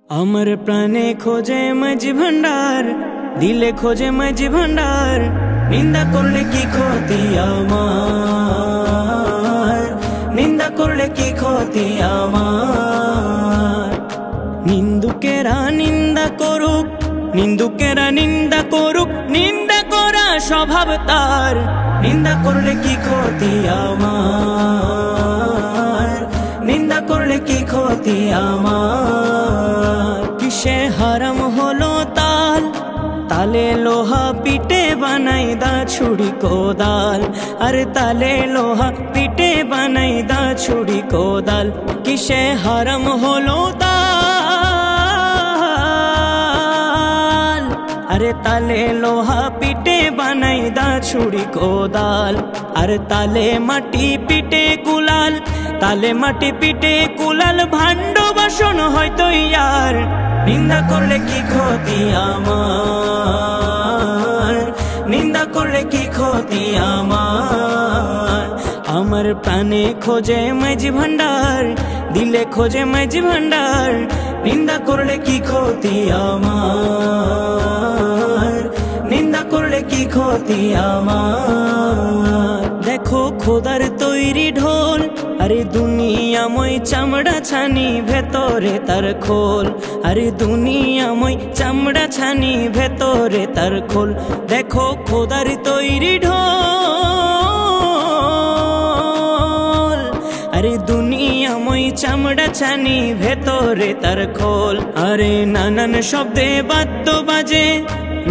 আমার প্রাণে খোঁজে মাঝি ভান্ডার, দিলে খোঁজে মাঝি ভান্ডার। নিন্দা করলে কি ক্ষতি আমার, নিন্দা করলে কি ক্ষতি আমার। নিন্দুকেরা নিন্দা করুক, নিন্দুকেরা নিন্দা করুক, নিন্দা করা স্বভাব তার। নিন্দা করলে কি ক্ষতি আমার, নিন্দা করলে কি ক্ষতি আমার। কিসে হারাম হলো তাল, তালে লোহা পিটে বানাই দা ছুরি কোদাল। আরে তালে লোহা পিটে বানাই দা ছুরি কোদাল। কিসে হারাম হলো তাল, আরে তালে লোহা পিটে বানাই দা ছুরি কোদাল। আরে তালে মাটি পিটে কুলাল, তালে মাটি পিটে কুলাল। ভাণ্ড বাসন হয়তো ইয়ার। নিন্দা করলে কি ক্ষতি আমার, নিন্দা করলে কি ক্ষতি আমার। আমার প্রাণে খোঁজে মাঝি ভান্ডার, দিলে খোঁজে মাঝি ভান্ডার। নিন্দা করলে কি ক্ষতি আমার, নিন্দা করলে কি ক্ষতি আমার। দেখো খোদার তৈরি ঢোল, আরে দুনিয়াময় চামড়া ছানি ভেতরে তার খোল। আরে দুনিয়াময় চামড়া ছানি ভেতরে তার খোল। দেখো খোদার তৈরি ঢোল, আরে দুনিয়াময় চামড়া ছানি ভেতরে তার খোল। আরে নানান শব্দে বাদ্য বাজে,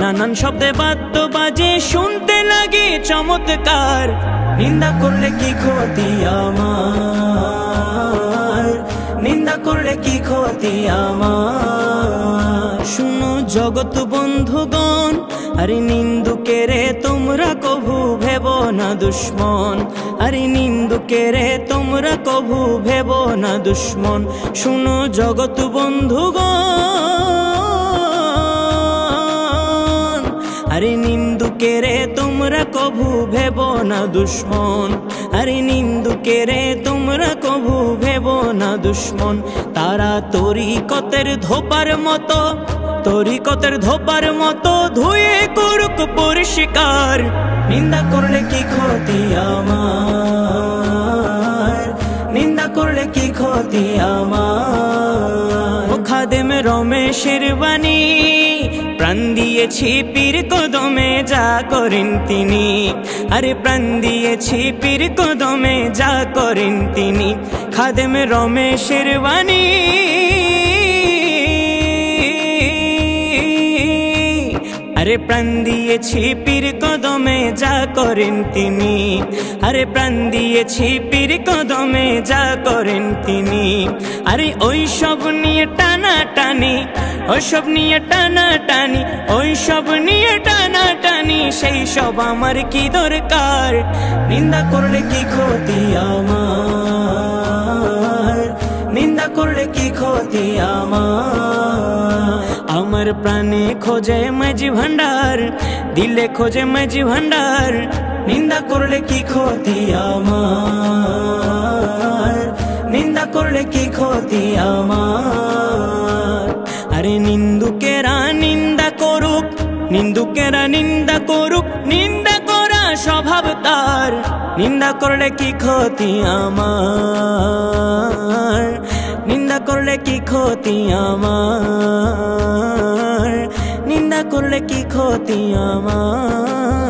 নানান শব্দে বাদ্য বাজে, শুনতে লাগে চমৎকার। নিন্দা করলে কি ক্ষতি আমার, নিন্দা করলে কি ক্ষতি আমার। শুনো জগৎ বন্ধুগণ, আরে নিন্দুকেরে তোমরা কভু ভেব না দুশ্মন। আরে নিন্দুকেরে তোমরা কভু ভেব না দুশ্মন। শুনো জগৎ বন্ধুগণ, আরে নিন্দুকেরে তোমরা কভু ভেব না দুশ্মন। আরে নিন্দুকেরে তোমরা কভু ভেব না দুশ্মন। তারা তরিকতের ধোপার মতো, তরিকতের ধোপার মতো ধুয়ে করুক পরিষ্কার। নিন্দা করলে কি ক্ষতি আমার, নিন্দা করলে কি ক্ষতি আমার। ও খাদেম রমেশের বাণী, প্রাণ দিয়েছি পীর কদমে যা করেন তিনি। আরে প্রাণ দিয়েছি পীর কদমে যা করেন তিনি। খাদেম রমেশের বাণী, আরে প্রাণ দিয়েছি পীর কদমে যা করেন তিনি। আরে প্রাণ দিয়েছি পীর কদমে যা করেন তিনি। আরে ওই সব নিয়ে টানা টানি, ওই সব নিয়ে টানা টানি, ওই সব নিয়ে টানা টানি, সেই সব আমার কি দরকার। নিন্দা করলে কি ক্ষতি আমার, নিন্দা করলে কি ক্ষতি আমার। আমার প্রাণে খোঁজে মাঝি ভান্ডার, দিলে খোঁজে মাঝি ভান্ডার। নিন্দা করলে কি ক্ষতি আমার, নিন্দা করলে কি ক্ষতি আমার। আরে নিন্দুকেরা নিন্দা করুক, নিন্দুকেরা নিন্দা করুক, নিন্দা করা স্বভাব তার। নিন্দা করলে কি ক্ষতি আমার, নিন্দা করলে কি ক্ষতি আমার। নিন্দা করলে কি ক্ষতি আমার।